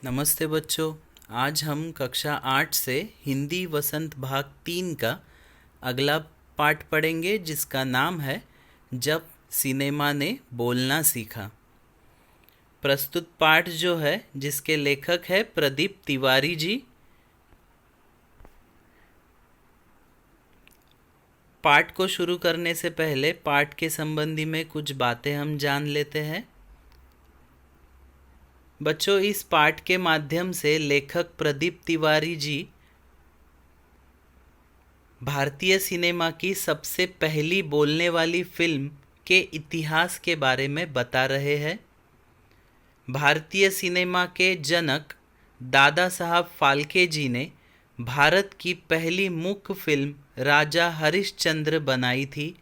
नमस्ते बच्चों। आज हम कक्षा 8 से हिंदी वसंत भाग 3 का अगला पाठ पढ़ेंगे, जिसका नाम है जब सिनेमा ने बोलना सीखा। प्रस्तुत पाठ जो है, जिसके लेखक है प्रदीप तिवारी जी। पाठ को शुरू करने से पहले पाठ के संबंधी में कुछ बातें हम जान लेते हैं। बच्चों, इस पाठ के माध्यम से लेखक प्रदीप तिवारी जी भारतीय सिनेमा की सबसे पहली बोलने वाली फिल्म के इतिहास के बारे में बता रहे हैं। भारतीय सिनेमा के जनक दादा साहब फाल्के जी ने भारत की पहली मुख्य फिल्म राजा हरिश्चंद्र बनाई थी,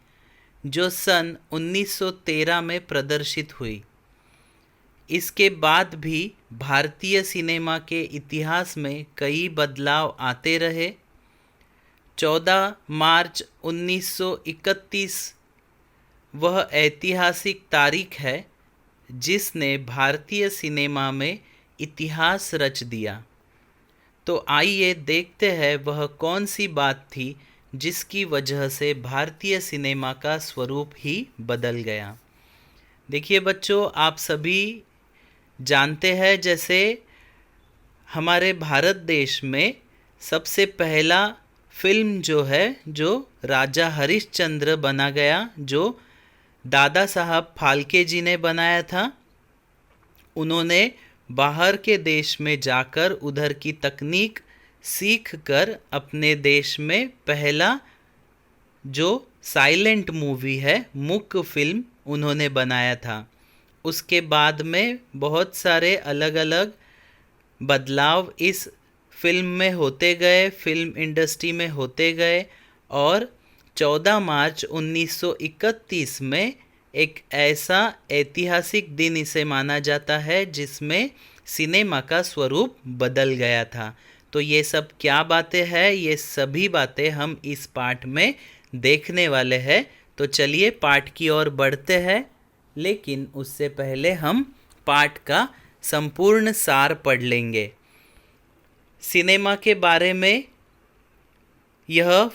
जो सन 1913 में प्रदर्शित हुई। इसके बाद भी भारतीय सिनेमा के इतिहास में कई बदलाव आते रहे। 14 मार्च 1931 वह ऐतिहासिक तारीख है जिसने भारतीय सिनेमा में इतिहास रच दिया। तो आइए देखते हैं वह कौन सी बात थी जिसकी वजह से भारतीय सिनेमा का स्वरूप ही बदल गया। देखिए बच्चों, आप सभी जानते हैं, जैसे हमारे भारत देश में सबसे पहला फिल्म जो है, जो राजा हरिश्चंद्र बना गया, जो दादा साहब फाल्के जी ने बनाया था। उन्होंने बाहर के देश में जाकर उधर की तकनीक सीख कर अपने देश में पहला जो साइलेंट मूवी है, मुख्य फिल्म उन्होंने बनाया था। उसके बाद में बहुत सारे अलग अलग बदलाव इस फिल्म में होते गए, फिल्म इंडस्ट्री में होते गए, और 14 मार्च 1931 में एक ऐसा ऐतिहासिक दिन इसे माना जाता है जिसमें सिनेमा का स्वरूप बदल गया था। तो ये सब क्या बातें हैं, ये सभी बातें हम इस पाठ में देखने वाले हैं। तो चलिए पाठ की ओर बढ़ते हैं, लेकिन उससे पहले हम पाठ का संपूर्ण सार पढ़ लेंगे। सिनेमा के बारे में यह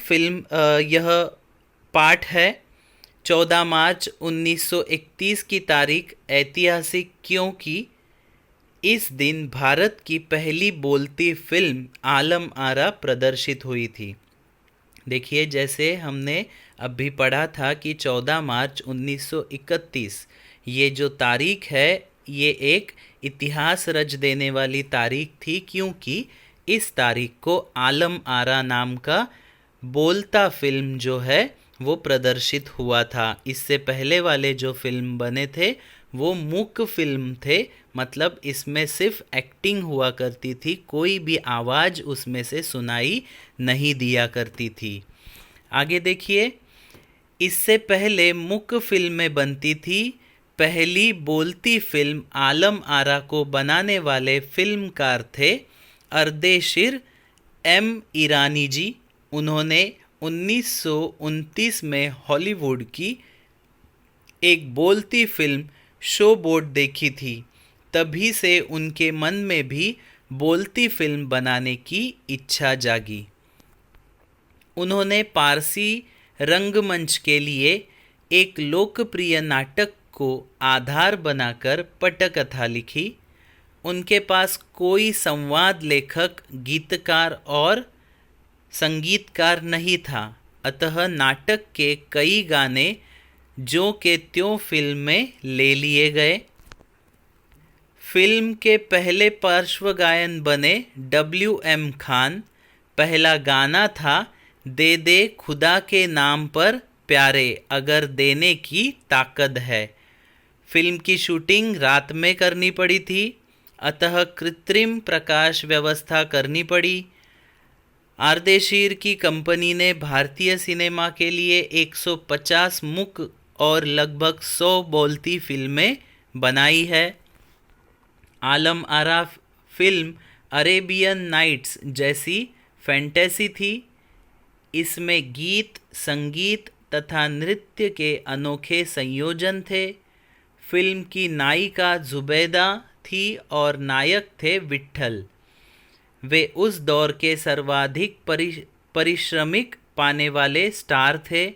पाठ है। 14 मार्च 1931 की तारीख ऐतिहासिक क्योंकि इस दिन भारत की पहली बोलती फिल्म आलम आरा प्रदर्शित हुई थी। देखिए, जैसे हमने अभी पढ़ा था कि 14 मार्च 1931 ये जो तारीख है, ये एक इतिहास रच देने वाली तारीख थी, क्योंकि इस तारीख को आलम आरा नाम का बोलता फिल्म जो है वो प्रदर्शित हुआ था। इससे पहले वाले जो फिल्म बने थे वो मूक फिल्म थे, मतलब इसमें सिर्फ एक्टिंग हुआ करती थी, कोई भी आवाज़ उसमें से सुनाई नहीं दिया करती थी। आगे देखिए, इससे पहले मुख्य फिल्में बनती थी। पहली बोलती फिल्म आलम आरा को बनाने वाले फिल्मकार थे अर्देशीर एम ईरानी जी। उन्होंने 1929 में हॉलीवुड की एक बोलती फिल्म शो बोट देखी थी। तभी से उनके मन में भी बोलती फिल्म बनाने की इच्छा जागी। उन्होंने पारसी रंगमंच के लिए एक लोकप्रिय नाटक को आधार बनाकर पटकथा लिखी। उनके पास कोई संवाद लेखक, गीतकार और संगीतकार नहीं था, अतः नाटक के कई गाने जो के त्यों फिल्म में ले लिए गए। फिल्म के पहले पार्श्व गायन बने W.M. खान। पहला गाना था दे दे खुदा के नाम पर प्यारे, अगर देने की ताकत है। फिल्म की शूटिंग रात में करनी पड़ी थी, अतः कृत्रिम प्रकाश व्यवस्था करनी पड़ी। आर्देशीर की कंपनी ने भारतीय सिनेमा के लिए 150 मुख्य और लगभग 100 बोलती फिल्में बनाई है। Alam Ara film Arabian nights जैसी फैंटेसी थी। इसमें गीत, संगीत तथा नृत्य के अनोखे संयोजन थे। फिल्म की नायिका जुबैदा थी और नायक थे विट्ठल। वे उस दौर के सर्वाधिक परिश्रमिक पाने वाले स्टार थे।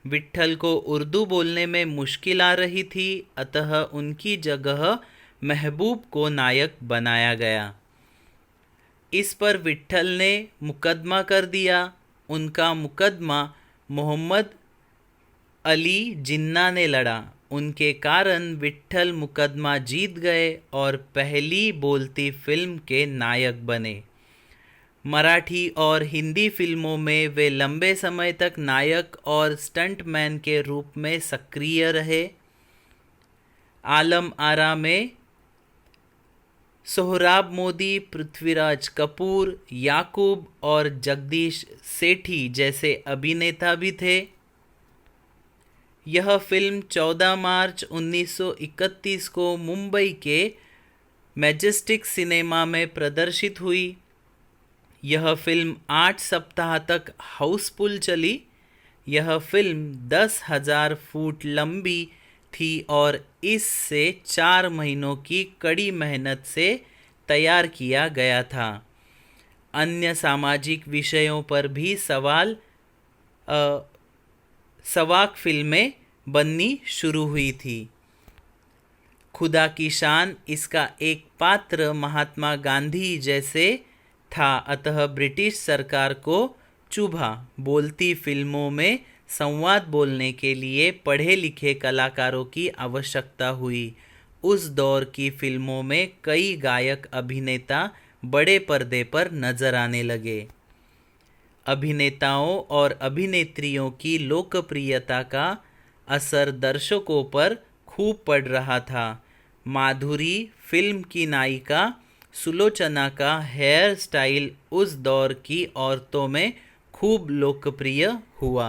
विट्ठल को उर्दू बोलने में मुश्किल आ रही थी, अतः उनकी जगह महबूब को नायक बनाया गया। इस पर विट्ठल ने मुकदमा कर दिया। उनका मुकदमा मोहम्मद अली जिन्ना ने लड़ा। उनके कारण विट्ठल मुकदमा जीत गए और पहली बोलती फिल्म के नायक बने। मराठी और हिंदी फिल्मों में वे लंबे समय तक नायक और स्टंटमैन के रूप में सक्रिय रहे। आलम आरा में सोहराब मोदी, पृथ्वीराज कपूर, याकूब और जगदीश सेठी जैसे अभिनेता भी थे। यह फिल्म 14 मार्च 1931 को मुंबई के मैजेस्टिक सिनेमा में प्रदर्शित हुई। यह फिल्म 8 सप्ताह तक हाउसफुल चली। यह फिल्म 10,000 फुट लंबी थी और इससे 4 महीनों की कड़ी मेहनत से तैयार किया गया था। अन्य सामाजिक विषयों पर भी सवाक फिल्में बननी शुरू हुई थी। खुदा की शान इसका एक पात्र महात्मा गांधी जैसे था, अतः ब्रिटिश सरकार को चुभा। बोलती फिल्मों में संवाद बोलने के लिए पढ़े लिखे कलाकारों की आवश्यकता हुई। उस दौर की फिल्मों में कई गायक अभिनेता बड़े पर्दे पर नजर आने लगे। अभिनेताओं और अभिनेत्रियों की लोकप्रियता का असर दर्शकों पर खूब पड़ रहा था। माधुरी फिल्म की नायिका सुलोचना का हेयर स्टाइल उस दौर की औरतों में खूब लोकप्रिय हुआ।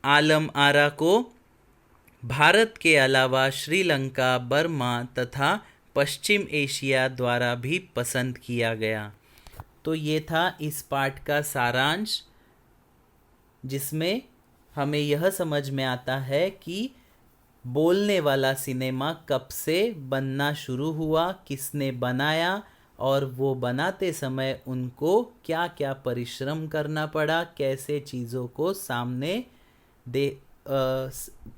आलम आरा को भारत के अलावा श्रीलंका, बर्मा तथा पश्चिम एशिया द्वारा भी पसंद किया गया। तो ये था इस पाठ का सारांश, जिसमें हमें यह समझ में आता है कि बोलने वाला सिनेमा कब से बनना शुरू हुआ, किसने बनाया और वो बनाते समय उनको क्या क्या परिश्रम करना पड़ा, कैसे चीज़ों को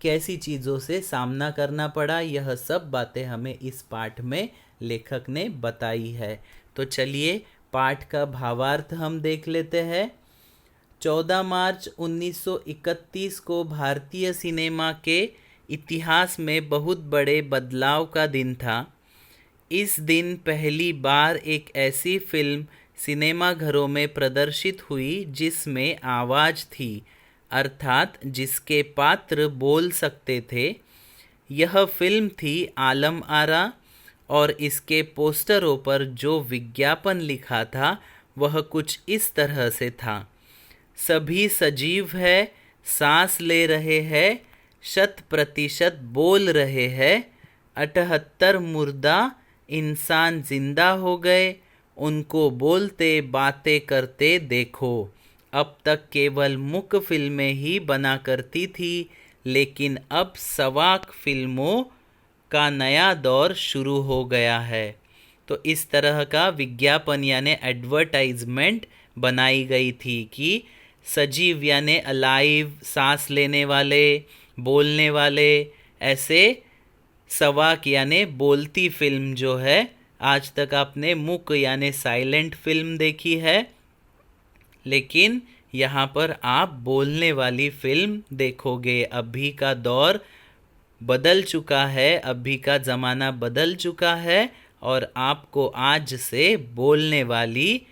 कैसी चीज़ों से सामना करना पड़ा। यह सब बातें हमें इस पाठ में लेखक ने बताई है। तो चलिए पाठ का भावार्थ हम देख लेते हैं। 14 मार्च 1931 को भारतीय सिनेमा के इतिहास में बहुत बड़े बदलाव का दिन था। इस दिन पहली बार एक ऐसी फिल्म सिनेमाघरों में प्रदर्शित हुई जिसमें आवाज़ थी, अर्थात जिसके पात्र बोल सकते थे। यह फिल्म थी आलम आरा और इसके पोस्टरों पर जो विज्ञापन लिखा था वह कुछ इस तरह से था। सभी सजीव है, सांस ले रहे हैं, 100% बोल रहे हैं, 78 मुर्दा इंसान जिंदा हो गए, उनको बोलते बातें करते देखो। अब तक केवल मूक फिल्में ही बना करती थी, लेकिन अब सवाक फिल्मों का नया दौर शुरू हो गया है। तो इस तरह का विज्ञापन यानी एडवर्टाइजमेंट बनाई गई थी कि सजीव यानी अलाइव, सांस लेने वाले, बोलने वाले, ऐसे सवाक यानी बोलती फिल्म जो है, आज तक आपने मूक यानी साइलेंट फिल्म देखी है, लेकिन यहाँ पर आप बोलने वाली फिल्म देखोगे। अभी का दौर बदल चुका है, अभी का ज़माना बदल चुका है और आपको आज से बोलने वाली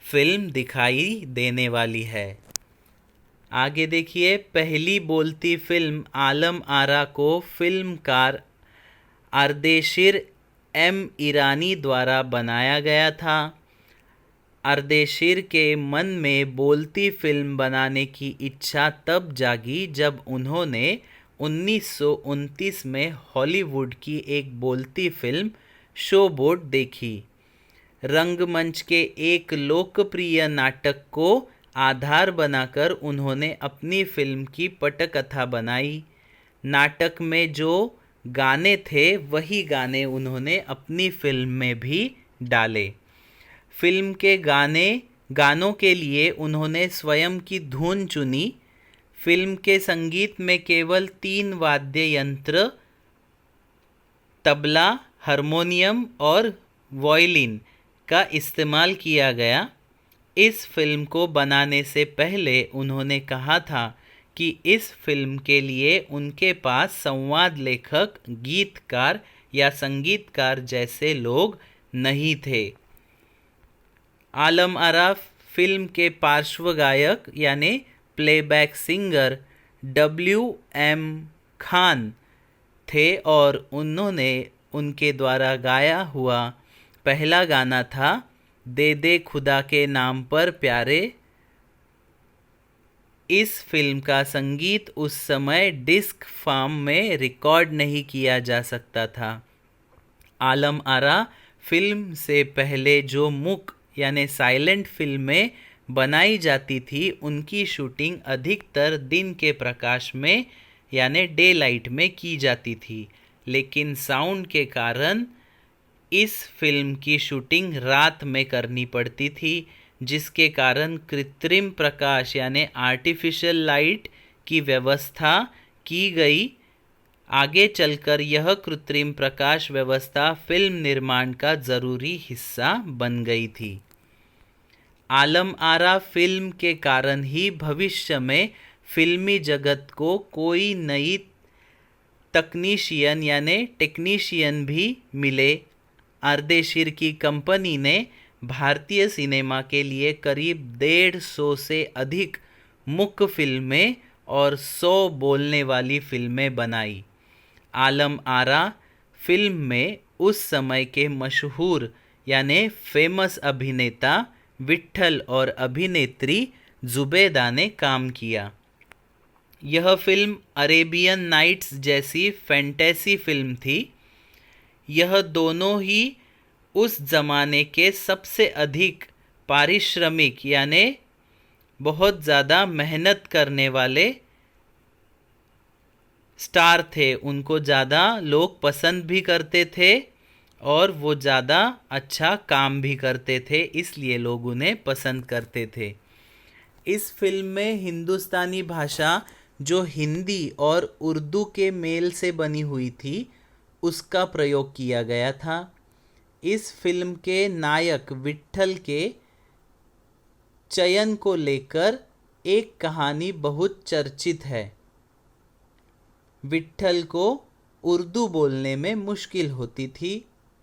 फिल्म दिखाई देने वाली है। आगे देखिए, पहली बोलती फिल्म आलम आरा को फिल्मकार अर्देशीर एम ईरानी द्वारा बनाया गया था। अर्देशीर के मन में बोलती फिल्म बनाने की इच्छा तब जागी जब उन्होंने 1929 में हॉलीवुड की एक बोलती फिल्म शोबोट देखी। रंगमंच के एक लोकप्रिय नाटक को आधार बनाकर उन्होंने अपनी फिल्म की पटकथा बनाई। नाटक में जो गाने थे वही गाने उन्होंने अपनी फिल्म में भी डाले। फिल्म के गानों के लिए उन्होंने स्वयं की धुन चुनी। फिल्म के संगीत में केवल 3 वाद्य यंत्र तबला, हारमोनियम और वायलिन का इस्तेमाल किया गया। इस फिल्म को बनाने से पहले उन्होंने कहा था कि इस फिल्म के लिए उनके पास संवाद लेखक, गीतकार या संगीतकार जैसे लोग नहीं थे। आलम आरा फिल्म के पार्श्व गायक यानी प्लेबैक सिंगर W.M. खान थे और उन्होंने उनके द्वारा गाया हुआ पहला गाना था दे दे खुदा के नाम पर प्यारे। इस फिल्म का संगीत उस समय डिस्क फॉर्म में रिकॉर्ड नहीं किया जा सकता था। आलम आरा फिल्म से पहले जो मूक यानी साइलेंट फिल्में बनाई जाती थी उनकी शूटिंग अधिकतर दिन के प्रकाश में यानी डे लाइट में की जाती थी, लेकिन साउंड के कारण इस फिल्म की शूटिंग रात में करनी पड़ती थी, जिसके कारण कृत्रिम प्रकाश यानी आर्टिफिशियल लाइट की व्यवस्था की गई। आगे चलकर यह कृत्रिम प्रकाश व्यवस्था फिल्म निर्माण का ज़रूरी हिस्सा बन गई थी। आलम आरा फिल्म के कारण ही भविष्य में फिल्मी जगत को कोई नई तकनीशियन यानी टेक्नीशियन भी मिले। आर्देशिर की कंपनी ने भारतीय सिनेमा के लिए करीब 150 से अधिक मुख्य फिल्में और 100 बोलने वाली फिल्में बनाई। आलम आरा फिल्म में उस समय के मशहूर यानी फेमस अभिनेता विट्ठल और अभिनेत्री जुबेदा ने काम किया। यह फिल्म अरेबियन नाइट्स जैसी फैंटेसी फिल्म थी। यह दोनों ही उस ज़माने के सबसे अधिक पारिश्रमिक यानी बहुत ज़्यादा मेहनत करने वाले स्टार थे। उनको ज़्यादा लोग पसंद भी करते थे और वो ज़्यादा अच्छा काम भी करते थे, इसलिए लोग उन्हें पसंद करते थे। इस फिल्म में हिंदुस्तानी भाषा जो हिंदी और उर्दू के मेल से बनी हुई थी उसका प्रयोग किया गया था। इस फिल्म के नायक विट्ठल के चयन को लेकर एक कहानी बहुत चर्चित है। विट्ठल को उर्दू बोलने में मुश्किल होती थी।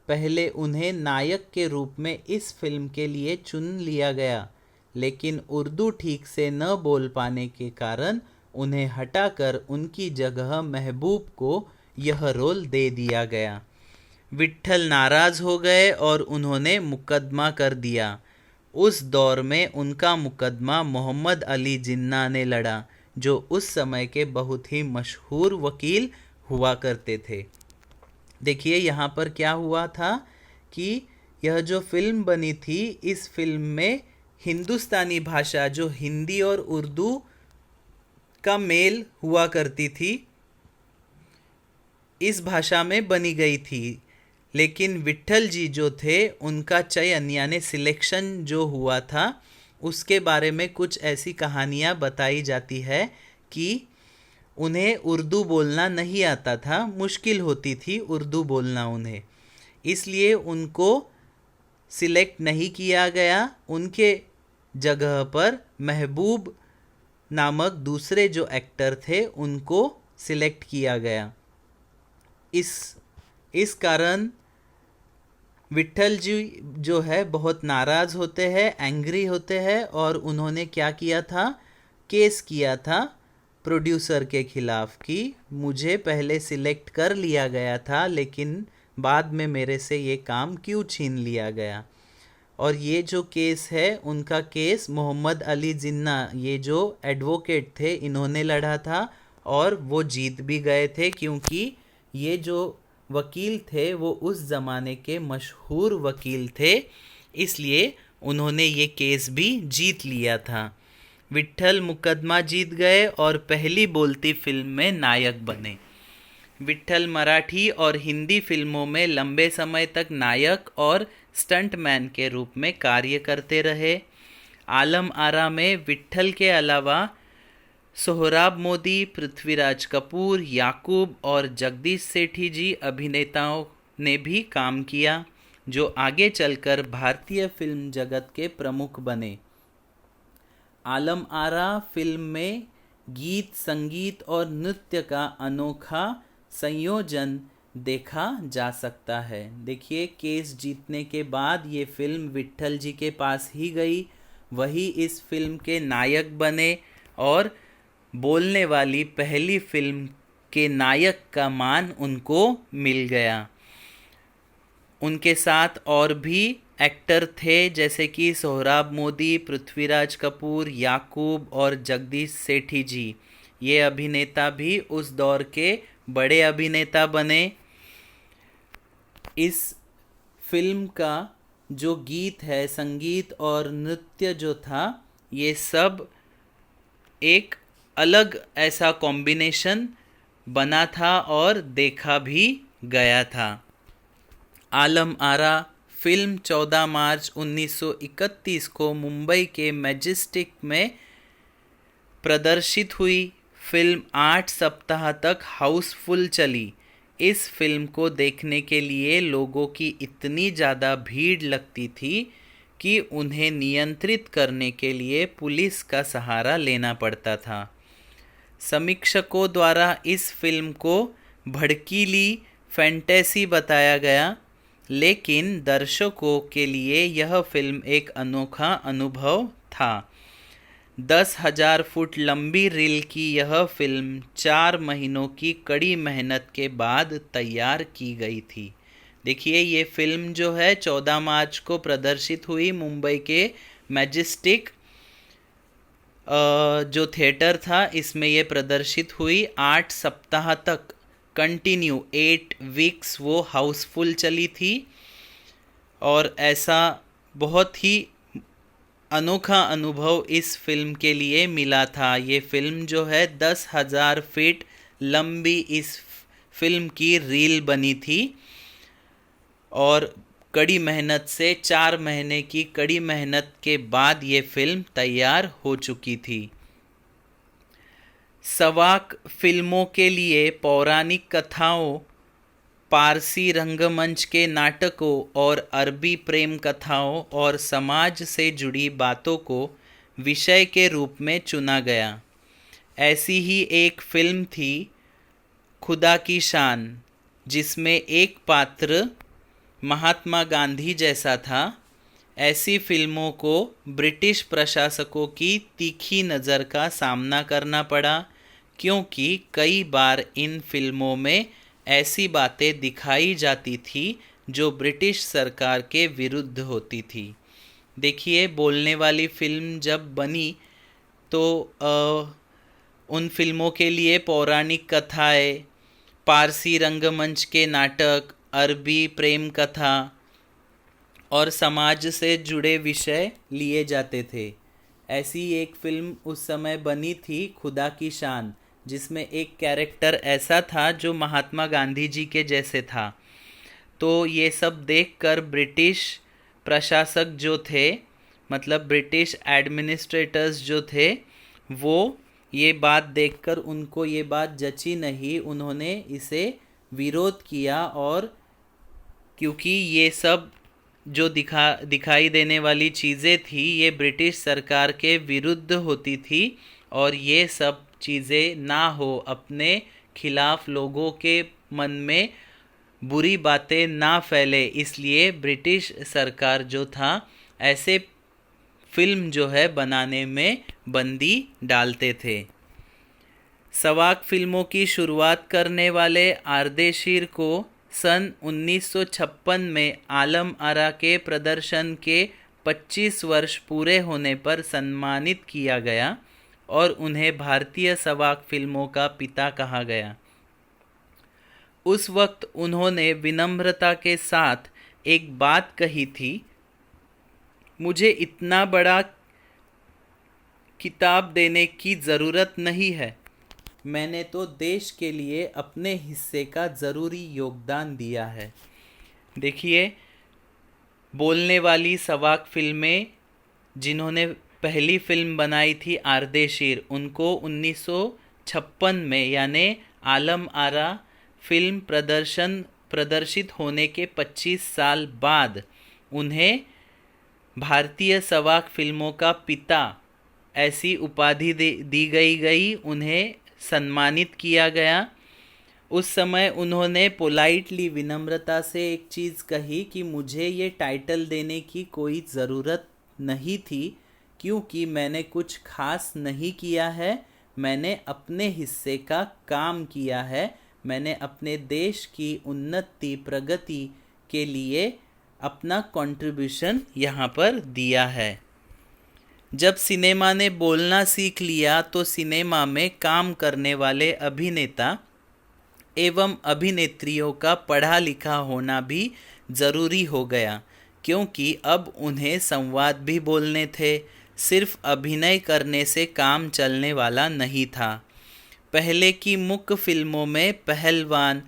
पहले उन्हें नायक के रूप में इस फिल्म के लिए चुन लिया गया, लेकिन उर्दू ठीक से न बोल पाने के कारण उन्हें हटाकर उनकी जगह महबूब को यह रोल दे दिया गया। विट्ठल नाराज़ हो गए और उन्होंने मुकदमा कर दिया। उस दौर में उनका मुकदमा मोहम्मद अली जिन्ना ने लड़ा, जो उस समय के बहुत ही मशहूर वकील हुआ करते थे। देखिए यहाँ पर क्या हुआ था कि यह जो फिल्म बनी थी, इस फिल्म में हिंदुस्तानी भाषा जो हिंदी और उर्दू का मेल हुआ करती थी, इस भाषा में बनी गई थी। लेकिन विट्ठल जी जो थे उनका चयन यानी सिलेक्शन जो हुआ था उसके बारे में कुछ ऐसी कहानियाँ बताई जाती है कि उन्हें उर्दू बोलना नहीं आता था, मुश्किल होती थी उर्दू बोलना उन्हें, इसलिए उनको सिलेक्ट नहीं किया गया। उनके जगह पर महबूब नामक दूसरे जो एक्टर थे उनको सिलेक्ट किया गया। इस कारण विट्ठल जी जो है बहुत नाराज़ होते हैं, एंग्री होते हैं और उन्होंने क्या किया था, केस किया था प्रोड्यूसर के खिलाफ कि मुझे पहले सिलेक्ट कर लिया गया था लेकिन बाद में मेरे से ये काम क्यों छीन लिया गया। और ये जो केस है उनका केस मोहम्मद अली जिन्ना, ये जो एडवोकेट थे, इन्होंने लड़ा था और वो जीत भी गए थे, क्योंकि ये जो वकील थे वो उस ज़माने के मशहूर वकील थे, इसलिए उन्होंने ये केस भी जीत लिया था। विट्ठल मुकदमा जीत गए और पहली बोलती फिल्म में नायक बने। विट्ठल मराठी और हिंदी फिल्मों में लंबे समय तक नायक और स्टंटमैन के रूप में कार्य करते रहे। आलम आरा में विट्ठल के अलावा सोहराब मोदी, पृथ्वीराज कपूर, याकूब और जगदीश सेठी जी अभिनेताओं ने भी काम किया, जो आगे चलकर भारतीय फिल्म जगत के प्रमुख बने। आलम आरा फिल्म में गीत, संगीत और नृत्य का अनोखा संयोजन देखा जा सकता है। देखिए, केस जीतने के बाद ये फिल्म विट्ठल जी के पास ही गई, वही इस फिल्म के नायक बने और बोलने वाली पहली फिल्म के नायक का मान उनको मिल गया। उनके साथ और भी एक्टर थे, जैसे कि सोहराब मोदी, पृथ्वीराज कपूर, याकूब और जगदीश सेठी जी। ये अभिनेता भी उस दौर के बड़े अभिनेता बने। इस फिल्म का जो गीत है, संगीत और नृत्य जो था, ये सब एक अलग ऐसा कॉम्बिनेशन बना था और देखा भी गया था। आलम आरा फिल्म 14 मार्च 1931 को मुंबई के मैजेस्टिक में प्रदर्शित हुई। फिल्म 8 सप्ताह तक हाउसफुल चली। इस फिल्म को देखने के लिए लोगों की इतनी ज़्यादा भीड़ लगती थी कि उन्हें नियंत्रित करने के लिए पुलिस का सहारा लेना पड़ता था। समीक्षकों द्वारा इस फिल्म को भड़कीली फैंटेसी बताया गया, लेकिन दर्शकों के लिए यह फिल्म एक अनोखा अनुभव था। 10,000 फुट लंबी रील की यह फिल्म 4 महीनों की कड़ी मेहनत के बाद तैयार की गई थी। देखिए, ये फिल्म जो है 14 मार्च को प्रदर्शित हुई मुंबई के मैजेस्टिक जो थिएटर था, इसमें ये प्रदर्शित हुई। 8 सप्ताह तक कंटिन्यू 8 वीक्स वो हाउसफुल चली थी और ऐसा बहुत ही अनोखा अनुभव इस फिल्म के लिए मिला था। ये फिल्म जो है 10,000 फीट लंबी इस फिल्म की रील बनी थी और कड़ी मेहनत से 4 महीने की कड़ी मेहनत के बाद ये फिल्म तैयार हो चुकी थी। सवाक फिल्मों के लिए पौराणिक कथाओं, पारसी रंगमंच के नाटकों और अरबी प्रेम कथाओं और समाज से जुड़ी बातों को विषय के रूप में चुना गया। ऐसी ही एक फिल्म थी खुदा की शान, जिसमें एक पात्र महात्मा गांधी जैसा था। ऐसी फिल्मों को ब्रिटिश प्रशासकों की तीखी नज़र का सामना करना पड़ा, क्योंकि कई बार इन फिल्मों में ऐसी बातें दिखाई जाती थी जो ब्रिटिश सरकार के विरुद्ध होती थी। देखिए, बोलने वाली फिल्म जब बनी तो उन फिल्मों के लिए पौराणिक कथाएं, पारसी रंगमंच के नाटक, अरबी प्रेम कथा और समाज से जुड़े विषय लिए जाते थे। ऐसी एक फिल्म उस समय बनी थी खुदा की शान, जिसमें एक कैरेक्टर ऐसा था जो महात्मा गांधी जी के जैसे था। तो ये सब देखकर ब्रिटिश प्रशासक जो थे, मतलब ब्रिटिश एडमिनिस्ट्रेटर्स जो थे, वो ये बात देखकर उनको ये बात जची नहीं। उन्होंने इसे विरोध किया और क्योंकि ये सब जो दिखाई देने वाली चीज़ें थी, ये ब्रिटिश सरकार के विरुद्ध होती थी और ये सब चीज़ें ना हो, अपने खिलाफ लोगों के मन में बुरी बातें ना फैले, इसलिए ब्रिटिश सरकार जो था ऐसे फिल्म जो है बनाने में बंदी डालते थे। सवाक फिल्मों की शुरुआत करने वाले आर्देशीर को सन 1956 में आलम आरा के प्रदर्शन के 25 वर्ष पूरे होने पर सम्मानित किया गया और उन्हें भारतीय सवाक फिल्मों का पिता कहा गया। उस वक्त उन्होंने विनम्रता के साथ एक बात कही थी, मुझे इतना बड़ा किताब देने की ज़रूरत नहीं है, मैंने तो देश के लिए अपने हिस्से का ज़रूरी योगदान दिया है। देखिए, बोलने वाली सवाक फिल्में जिन्होंने पहली फिल्म बनाई थी आर्देशीर, उनको 1956 में यानी आलम आरा फिल्म प्रदर्शित होने के 25 साल बाद उन्हें भारतीय सवाक फिल्मों का पिता ऐसी उपाधि दी गई, उन्हें सम्मानित किया गया। उस समय उन्होंने पोलाइटली, विनम्रता से एक चीज़ कही कि मुझे ये टाइटल देने की कोई ज़रूरत नहीं थी, क्योंकि मैंने कुछ खास नहीं किया है, मैंने अपने हिस्से का काम किया है, मैंने अपने देश की उन्नति प्रगति के लिए अपना कंट्रीब्यूशन यहाँ पर दिया है। जब सिनेमा ने बोलना सीख लिया तो सिनेमा में काम करने वाले अभिनेता एवं अभिनेत्रियों का पढ़ा लिखा होना भी ज़रूरी हो गया, क्योंकि अब उन्हें संवाद भी बोलने थे, सिर्फ अभिनय करने से काम चलने वाला नहीं था। पहले की मुख्य फिल्मों में पहलवान,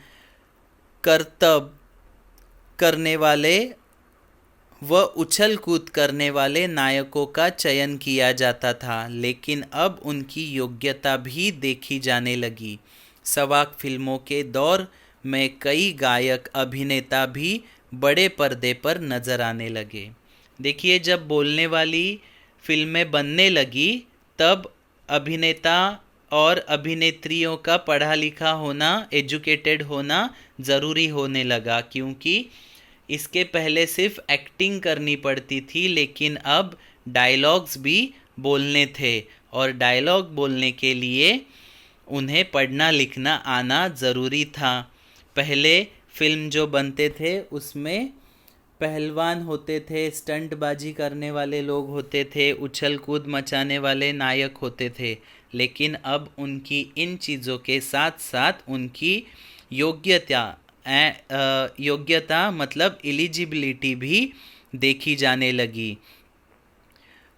करतब करने वाले व उछल कूद करने वाले नायकों का चयन किया जाता था, लेकिन अब उनकी योग्यता भी देखी जाने लगी। सवाक फिल्मों के दौर में कई गायक अभिनेता भी बड़े पर्दे पर नजर आने लगे। देखिए, जब बोलने वाली फिल्में बनने लगी तब अभिनेता और अभिनेत्रियों का पढ़ा लिखा होना, एजुकेटेड होना ज़रूरी होने लगा, क्योंकि इसके पहले सिर्फ एक्टिंग करनी पड़ती थी, लेकिन अब डायलॉग्स भी बोलने थे, और डायलॉग बोलने के लिए उन्हें पढ़ना लिखना आना ज़रूरी था। पहले फिल्म जो बनते थे उसमें पहलवान होते थे, स्टंटबाजी करने वाले लोग होते थे, उछल कूद मचाने वाले नायक होते थे, लेकिन अब उनकी इन चीज़ों के साथ साथ उनकी योग्यता मतलब एलिजिबिलिटी भी देखी जाने लगी।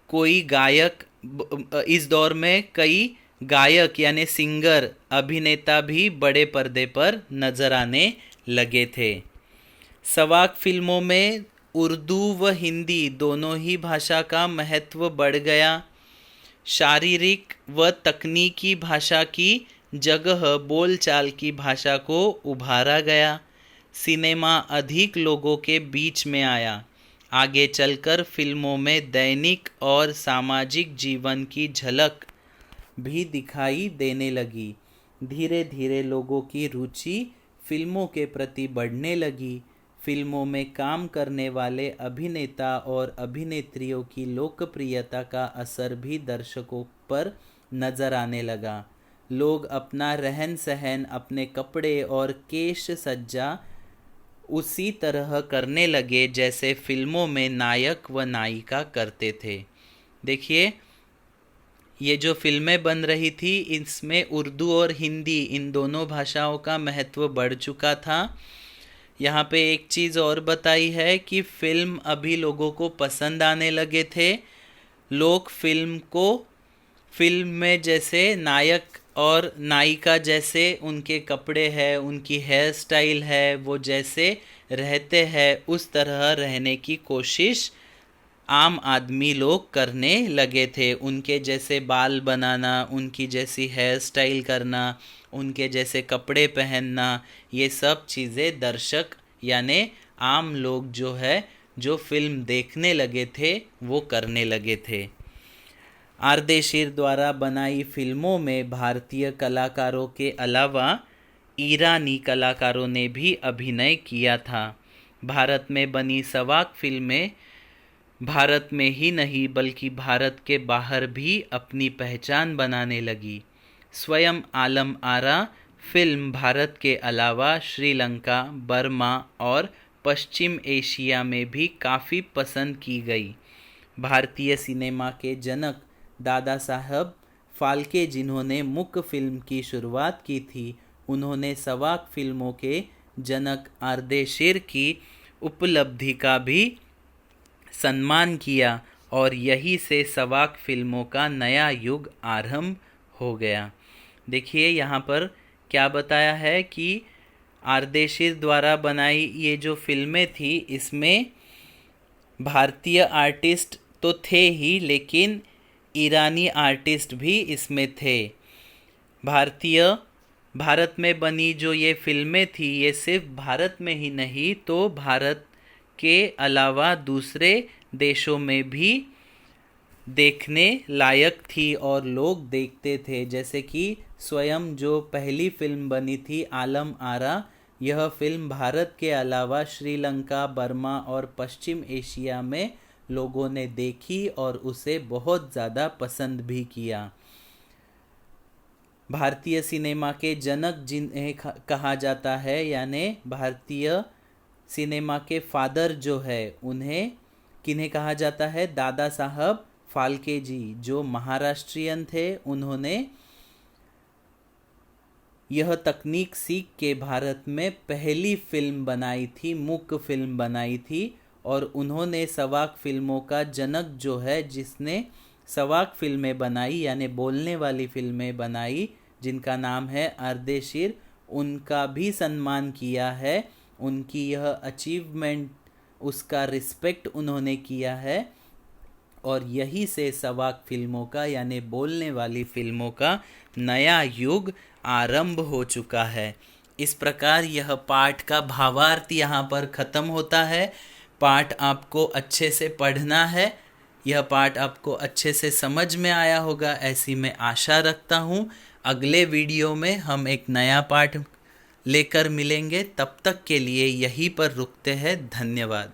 कोई गायक, इस दौर में कई गायक यानी सिंगर, अभिनेता भी बड़े पर्दे पर नजर आने लगे थे। सवाक फिल्मों में उर्दू व हिंदी दोनों ही भाषा का महत्व बढ़ गया। शारीरिक व तकनीकी भाषा की जगह बोलचाल की भाषा को उभारा गया। सिनेमा अधिक लोगों के बीच में आया। आगे चलकर फिल्मों में दैनिक और सामाजिक जीवन की झलक भी दिखाई देने लगी। धीरे धीरे लोगों की रुचि फिल्मों के प्रति बढ़ने लगी। फिल्मों में काम करने वाले अभिनेता और अभिनेत्रियों की लोकप्रियता का असर भी दर्शकों पर नजर आने लगा। लोग अपना रहन सहन, अपने कपड़े और केश सज्जा उसी तरह करने लगे जैसे फिल्मों में नायक व नायिका करते थे। देखिए, ये जो फिल्में बन रही थी इसमें उर्दू और हिंदी इन दोनों भाषाओं का महत्व बढ़ चुका था। यहाँ पे एक चीज़ और बताई है कि फिल्म अभी लोगों को पसंद आने लगे थे। लोग फिल्म में जैसे नायक और नायिका जैसे उनके कपड़े हैं, उनकी हेयर स्टाइल है, वो जैसे रहते हैं उस तरह रहने की कोशिश आम आदमी लोग करने लगे थे। उनके जैसे बाल बनाना, उनकी जैसी हेयर स्टाइल करना, उनके जैसे कपड़े पहनना, ये सब चीज़ें दर्शक यानी आम लोग जो फिल्म देखने लगे थे वो करने लगे थे। आर्देशीर द्वारा बनाई फिल्मों में भारतीय कलाकारों के अलावा ईरानी कलाकारों ने भी अभिनय किया था। भारत में बनी सवाक फिल्में भारत में ही नहीं बल्कि भारत के बाहर भी अपनी पहचान बनाने लगी। स्वयं आलम आरा फिल्म भारत के अलावा श्रीलंका, बर्मा और पश्चिम एशिया में भी काफ़ी पसंद की गई। भारतीय सिनेमा के जनक दादा साहब फाल्के, जिन्होंने मुख्य फिल्म की शुरुआत की थी, उन्होंने सवाक फिल्मों के जनक आर्देशीर की उपलब्धि का भी सम्मान किया और यही से सवाक फिल्मों का नया युग आरंभ हो गया। देखिए यहाँ पर क्या बताया है कि आर्देशिर द्वारा बनाई ये जो फिल्में थी इसमें भारतीय आर्टिस्ट तो थे ही, लेकिन ईरानी आर्टिस्ट भी इसमें थे। भारत में बनी जो ये फिल्में थी ये सिर्फ भारत में ही नहीं तो भारत के अलावा दूसरे देशों में भी देखने लायक थी और लोग देखते थे। जैसे कि स्वयं जो पहली फिल्म बनी थी आलम आरा, यह फिल्म भारत के अलावा श्रीलंका, बर्मा और पश्चिम एशिया में लोगों ने देखी और उसे बहुत ज़्यादा पसंद भी किया। भारतीय सिनेमा के जनक जिन्हें कहा जाता है, यानी भारतीय सिनेमा के फादर जो है, उन्हें किन्हें कहा जाता है? दादा साहब फाल्के जी, जो महाराष्ट्रियन थे। उन्होंने यह तकनीक सीख के भारत में पहली फिल्म बनाई थी, मूक फिल्म बनाई थी। और उन्होंने सवाक फिल्मों का जनक जो है, जिसने सवाक फिल्में बनाई यानी बोलने वाली फिल्में बनाई, जिनका नाम है आर्देशिर, उनका भी सम्मान किया है। उनकी यह अचीवमेंट, उसका रिस्पेक्ट उन्होंने किया है। और यही से सवाक फिल्मों का यानी बोलने वाली फिल्मों का नया युग आरंभ हो चुका है। इस प्रकार यह पाठ का भावार्थ यहाँ पर ख़त्म होता है। पाठ आपको अच्छे से पढ़ना है। यह पाठ आपको अच्छे से समझ में आया होगा ऐसी मैं आशा रखता हूँ। अगले वीडियो में हम एक नया पाठ लेकर मिलेंगे। तब तक के लिए यहीं पर रुकते हैं। धन्यवाद।